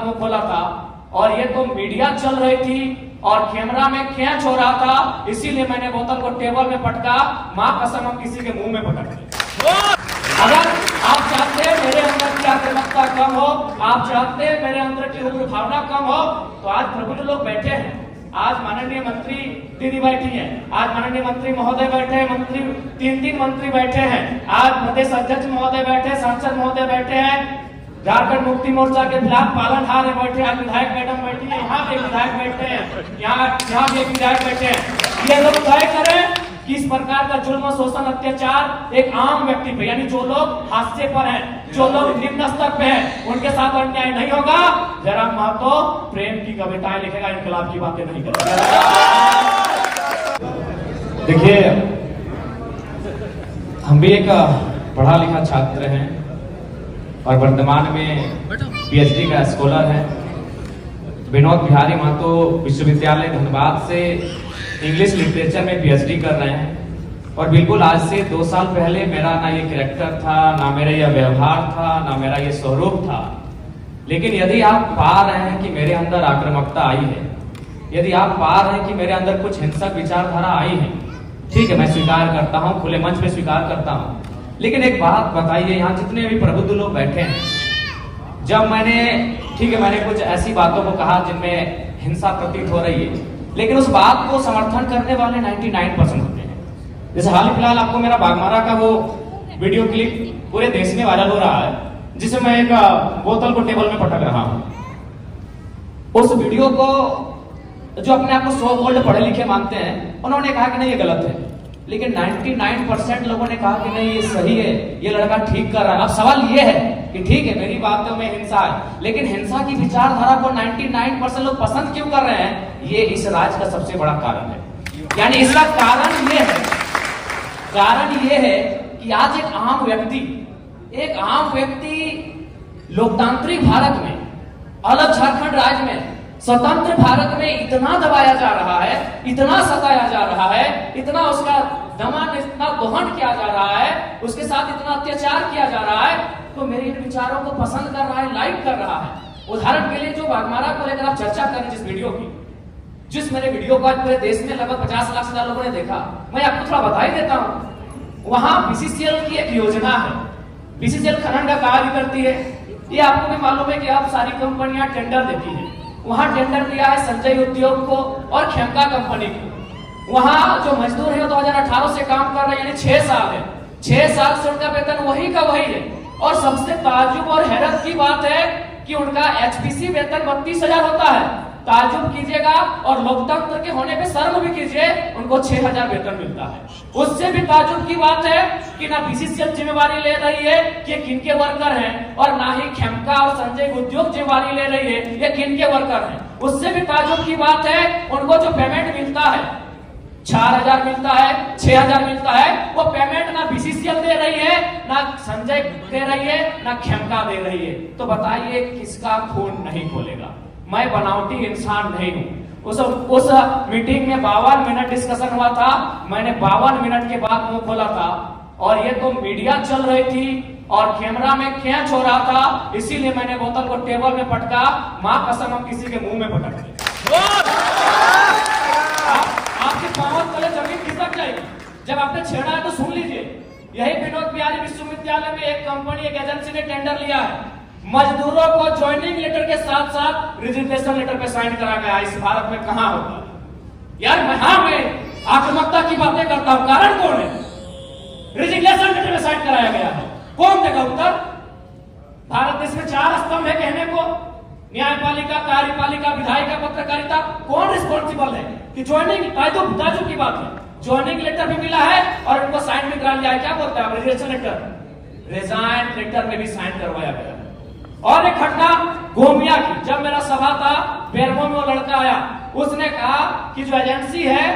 बाद मुंह खोला था और ये तो मीडिया चल रही थी और कैमरा में कैच हो रहा था, इसीलिए मैंने बोतल को टेबल में पटका। मां कसम हम किसी के मुंह में पटक दिए। अगर आप चाहते हैं मेरे अंदर की आक्रामकता कम हो, आप चाहते हैं मेरे अंदर की उग्र भावना कम हो, तो आज प्रबुद्ध लोग बैठे हैं। आज माननीय मंत्री दीदी बैठी है, आज माननीय मंत्री महोदय बैठे हैं, मंत्री तीन मंत्री बैठे हैं, आज प्रदेश अध्यक्ष महोदय बैठे, सांसद महोदय बैठे हैं, झारखंड मुक्ति मोर्चा के खिलाफ पालनहार बैठे, आज विधायक मैडम बैठी है, यहाँ भी विधायक बैठे हैं, यहाँ भी एक विधायक बैठे हैं। ये लोग तय करें कि इस प्रकार का जुल्म, शोषण, अत्याचार एक आम व्यक्ति पे, यानी जो लोग हाशिए पर हैं, जो लोग निम्न स्तर पे हैं, उनके साथ अन्याय नहीं होगा। जयराम महतो प्रेम की कविताएं लिखेगा, इनकलाब की बातें नहीं करेगा। देखिए, हम भी एक पढ़ा लिखा छात्र हैं और वर्तमान में पीएचडी का स्कॉलर है। विनोद बिहारी महतो विश्वविद्यालय धनबाद से इंग्लिश लिटरेचर में पीएचडी कर रहे हैं। और बिल्कुल आज से 2 साल पहले मेरा ना ये कैरेक्टर था, ना मेरा ये व्यवहार था, ना मेरा ये स्वरूप था। लेकिन यदि आप पा रहे हैं कि मेरे अंदर आक्रामकता आई है, यदि आप पा रहे हैं कि मेरे अंदर कुछ हिंसक विचारधारा आई है, ठीक है, मैं स्वीकार करता हूं, खुले मंच पे स्वीकार करता हूं। लेकिन एक बात बताइए, यहाँ जितने भी प्रबुद्ध लोग बैठे हैं, जब मैंने, ठीक है, मैंने कुछ ऐसी बातों को कहा जिनमें हिंसा प्रतीत हो रही है, लेकिन उस बात को समर्थन करने वाले 99% होते हैं। जैसे हाल फिलहाल आपको मेरा बागमारा का वो वीडियो क्लिप पूरे देश में वायरल हो रहा है, जिसमें मैं एक बोतल को टेबल में पटक रहा हूं। उस वीडियो को जो अपने आप को सो कॉल्ड पढ़े लिखे मानते हैं, उन्होंने कहा कि नहीं ये गलत है, लेकिन 99% लोगों ने कहा कि नहीं ये सही है, ये लड़का ठीक कर रहा है। अब सवाल ये है कि ठीक है, मेरी बातों में हिंसा है, लेकिन हिंसा की विचारधारा को 99% लोग पसंद क्यों कर रहे हैं? ये इस राज का सबसे बड़ा कारण है। यानी इसका कारण ये है कि आज एक आम व्यक्ति लोकतांत्रिक भारत में, अलग झारखंड राज्य में, स्वतंत्र भारत में इतना दबाया जा रहा है, इतना सताया जा रहा है, इतना उसका दमन, इतना दोहन किया जा रहा है, उसके साथ इतना अत्याचार किया जा रहा है, तो मेरे इन विचारों को पसंद कर रहा है, लाइक कर रहा है। उदाहरण के लिए जो बागमारा को लेकर आप चर्चा कर रहे हैं, जिस वीडियो की, जिस मेरे वीडियो को आज पूरे देश में लगभग 50 लाख से ज्यादा लोगों ने देखा, मैं आपको थोड़ा बधाई देता हूं। वहां बीसीसीएल की एक योजना है, बीसीसीएल खनन का कार्य करती है। ये आपको भी मालूम है कि अब सारी कंपनियां टेंडर देती है। वहां टेंडर दिया है संजय उद्योग को और खेमका कंपनी को। वहां जो मजदूर है 2018 से काम कर रहे हैं, यानी 6 साल है, 6 साल से उनका वेतन वही का वही है। और सबसे ताज्जुब और हैरत की बात है कि उनका एचपीसी वेतन 32,000 होता है। ताज्जुब कीजिएगा और लोकतंत्र के होने पे शर्म भी कीजिए, उनको 6,000 वेतन मिलता है। उससे भी ताज्जुब की बात है कि ना बीसीसीएल जिम्मेवारी ले रही है कि किनके वर्कर हैं, और ना ही खेमका और संजय उद्योग जिम्मेवारी ले रही है ये किनके वर्कर हैं। उससे भी ताज्जुब की बात है, उनको जो पेमेंट मिलता है 4,000 मिलता है, 6,000 मिलता है, वो पेमेंट ना बीसीसीएल दे रही है, ना संजय दे रही है, ना खेमका दे रही है। तो बताइए किसका खून नहीं खोलेगा? मैं बनावटी इंसान नहीं हूं। उस मीटिंग में 52 मिनट डिस्कशन हुआ था, मैंने 52 मिनट के बाद मुंह खोला था और ये तो मीडिया चल रही थी और कैमरा में कैच हो रहा था, इसीलिए मैंने बोतल को टेबल में पटका। मां कसम हम किसी के मुंह में पटक दिए। आपके पांव तले जमीन खिसक जाएगी। जब आपने छेड़ा है तो सुन लीजिए। यही विनोद बिहारी विश्वविद्यालय में एक कंपनी, एक एजेंसी ने टेंडर लिया है, मजदूरों को ज्वाइनिंग लेटर के साथ साथ रिजिग्नेशन लेटर पे साइन करा गया। इस भारत में कहां होता है यार? मैं आक्रामकता की बातें करता हूं, कारण कौन है? रिजिग्नेशन लेटर में साइन कराया गया है, कौन देगा उत्तर? भारत देश में 4 स्तंभ है कहने को, न्यायपालिका, कार्यपालिका, विधायिका, पत्रकारिता। कौन रिस्पॉन्सिबल है कि ज्वाइनिंग? ताजुब की बात है, ज्वाइनिंग लेटर भी मिला है और उनको साइन भी करा लिया है। क्या बोलते हैं रिजिग्नेशन लेटर? रिजाइन लेटर में भी साइन करवाया गया है। और एक घटना गोमिया की, जब मेरा सभा था बेरमो में, वो लड़का आया, उसने कहा कि जो एजेंसी है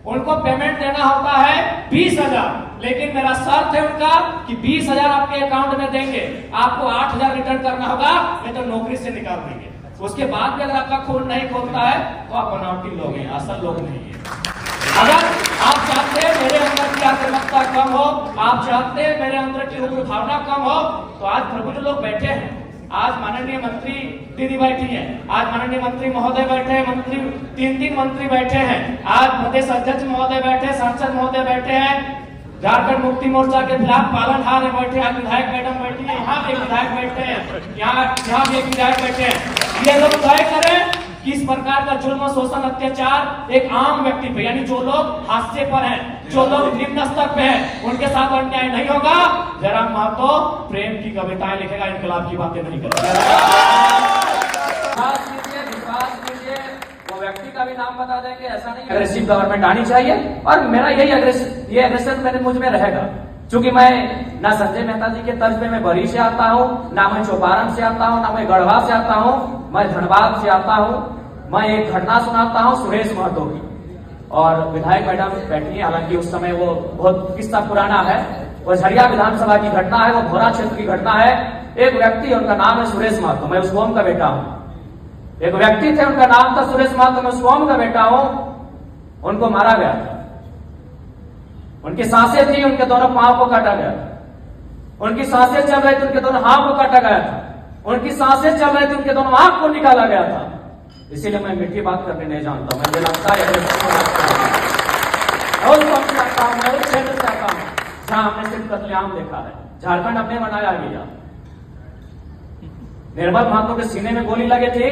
उनको पेमेंट देना होता है 20,000, लेकिन मेरा शर्त है उनका कि 20,000 आपके अकाउंट में देंगे, आपको 8,000 रिटर्न करना होगा, नहीं तो नौकरी से निकाल देंगे। उसके बाद भी अगर आपका खून नहीं खोलता है तो आप बनावटी लोग हैं, असल लोग नहीं है। अगर आप चाहते हैं मेरे अंदर की आक्रामकता कम हो, आप चाहते हैं मेरे अंदर की उग्र भावना कम हो, तो आज प्रबुद्ध लोग बैठे हैं। आज माननीय मंत्री दीदी बैठी है, आज माननीय मंत्री महोदय बैठे हैं, मंत्री 3 मंत्री बैठे हैं, आज प्रदेश अध्यक्ष महोदय बैठे, सांसद महोदय बैठे हैं, झारखंड मुक्ति मोर्चा के खिलाफ पालनहार है बैठे, आज विधायक मैडम बैठी है, यहाँ भी एक विधायक बैठे हैं, यहाँ भी एक विधायक बैठे हैं। ये लोग तय करें कि इस प्रकार का जुल्म, शोषण, अत्याचार एक आम व्यक्ति पे, यानी जो लोग हाशिए पर हैं, जो लोग निम्न स्तर पे हैं, उनके साथ अन्याय नहीं होगा। जयराम महतो प्रेम की कविताएं लिखेगा, इनकलाब की बातें नहीं करेगा। विश्वास कीजिए, वो व्यक्ति का भी नाम बता देंगे, ऐसा नहीं। अग्रेसिव गवर्नमेंट आनी चाहिए और मेरा यही एग्रेशन मेरे मुझ में रहेगा, क्योंकि मैं ना संजय मेहता जी के तर्ज पे मैं बरी से आता हूँ, ना मैं चौपारण से आता हूँ, ना मैं गढ़वा से आता हूँ, मैं धनबाद से आता हूँ। मैं एक घटना सुनाता हूँ सुरेश महतो की, और विधायक मैडम बैठी है, हालांकि उस समय वो बहुत किस्सा पुराना है, वो झरिया विधानसभा की घटना है, वो भोरा क्षेत्र की घटना है। एक व्यक्ति, उनका नाम है सुरेश महतो, मैं उस कौम का बेटा हूँ। एक व्यक्ति थे, उनका नाम था सुरेश महतो, मैं उस कौम का बेटा हूँ। उनको मारा गया था, उनकी सांसें थी, उनके दोनों पांव को काटा गया था, उनकी सांसें चल रही थी, उनके दोनों हाथ को काटा गया था, उनकी सांसें चल रही थी, उनके दोनों आंख को निकाला गया था। इसीलिए मैं मीठी बात करने नहीं जानता, मुझे लगता है क्षेत्र से आता हूं जहां हमने सिर्फ कत्लेआम देखा है। झारखंड हमने बनाया गया, निर्मल महतो के सीने में गोली लगी थी,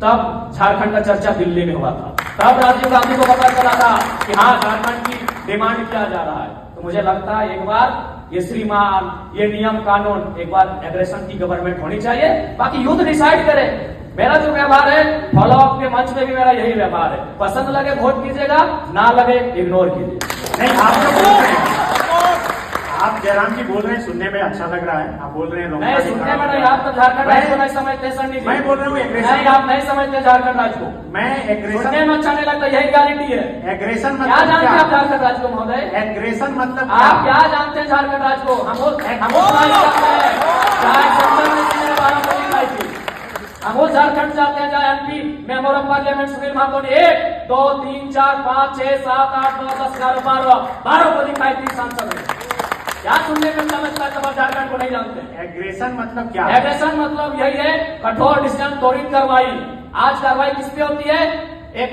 तब झारखंड का चर्चा दिल्ली में हुआ था, तब राजीव गांधी को पता चला था कि हाँ झारखंड की डिमांड किया जा रहा है। तो मुझे लगता है एक बार ये श्रीमान, ये नियम कानून, एक बार एग्रेशन की गवर्नमेंट होनी चाहिए, बाकी युद्ध डिसाइड करे। मेरा जो व्यवहार है फॉलो अप के मंच में भी मेरा यही व्यवहार है, पसंद लगे वोट कीजिएगा, ना लगे इग्नोर कीजिए। नहीं, आप जो बोल रहे हैं, आप जयराम जी बोल रहे हैं, सुनने में अच्छा लग रहा है, आप बोल रहे हैं नहीं सुनने में नहीं, आप तो झारखंड राज्य को नहीं समझते सर। मैं बोल रहा हूँ नहीं, आप नहीं समझते झारखंड राज्य को, मैं एग्रेशन सुनने में अच्छा नहीं लगता, यही रियलिटी है। एग्रेशन क्या मतलब जानते हैं क्या? आप झारखंड राज्य को महोदय? एग्रेशन मतलब आप क्या जानते हैं झारखंड राज्य को? हम झारखंड चाहते हैं, जहाँ MP member of parliament Sunil Mahato ने 1, 2, 3, 4, 5, 6, 7, 8, 9, 10, 11, 12 को दिखाई थी सांसद ने। क्या सुनने में समझता है, तब आप झारखंड को नहीं जानते। एग्रेशन मतलब क्या? एग्रेशन मतलब यही है, कठोर डिसीजन, त्वरित कार्रवाई। आज कार्रवाई किस पे होती है? एक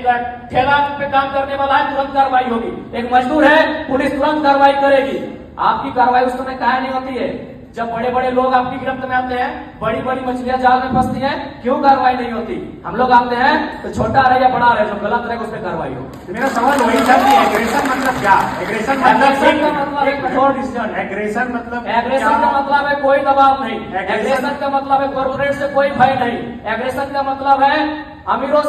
ठेला पे काम करने वाला है, तुरंत कार्रवाई होगी। एक मजदूर है, पुलिस तुरंत कार्रवाई करेगी। आपकी कार्रवाई उस समय काहे नहीं होती है? जब बड़े बड़े लोग आपकी गिरफ्त में आते हैं, बड़ी बड़ी मछलियां जाल में फंसती हैं, क्यों कार्रवाई नहीं होती? हम लोग आते हैं तो छोटा रहे या बड़ा रहे, जो गलत रहे उस पर कार्रवाई हो। मेरा सवाल वही था कि एग्रेशन मतलब क्या? एग्रेशन का मतलब है कठोर डिसीजन। एग्रेशन मतलब एग्रेशन का मतलब है कोई दबाव नहीं, एग्रेशन का मतलब है कॉर्पोरेट से कोई भय नहीं, एग्रेशन का मतलब है अमीरों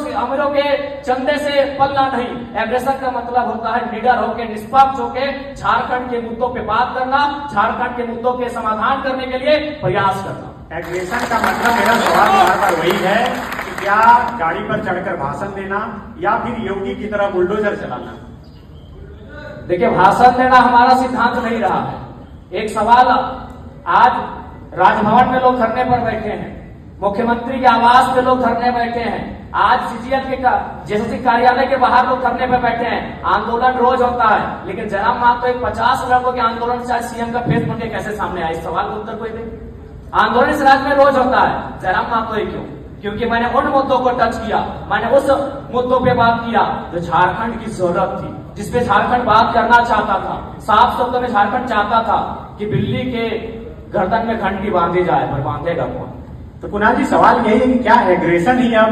के चंदे से पलना नहीं। एग्रेशन का मतलब होता है लीडर होके, निष्पक्ष होके झारखंड के मुद्दों पे बात करना, झारखंड के मुद्दों के समाधान करने के लिए प्रयास करना। एग्रेशन का मतलब, मेरा सवाल यहाँ पर वही है कि क्या गाड़ी पर चढ़कर भाषण देना या फिर योगी की तरह बुलडोजर चलाना? देखिए, भाषण देना हमारा सिद्धांत नहीं रहा है। एक सवाल, आज राजभवन में लोग धरने पर बैठे हैं, मुख्यमंत्री के आवास पे लोग धरने बैठे हैं, आज सीजीएल के जेएसएससी कार्यालय के बाहर लोग धरने पे बैठे हैं। आंदोलन रोज होता है, लेकिन जयराम महतो एक 50 लड़कों के आंदोलन से आज सीएम का फेस बन के कैसे सामने आया? इस सवाल का उत्तर कोई दे। आंदोलन इस राज्य में रोज होता है, जयराम महतो ही क्यों? क्योंकि मैंने उन मुद्दों को टच किया, मैंने उस मुद्दों पे बात किया जो झारखंड की जरूरत थी, जिसपे झारखंड बात करना चाहता था। साफ शब्दों में झारखंड चाहता था कि बिल्ली के गर्दन में घंटी बांधी जाए, पर बांधेगा कौन? तो कुणाल जी, सवाल यही है कि क्या एग्रेशन ही अब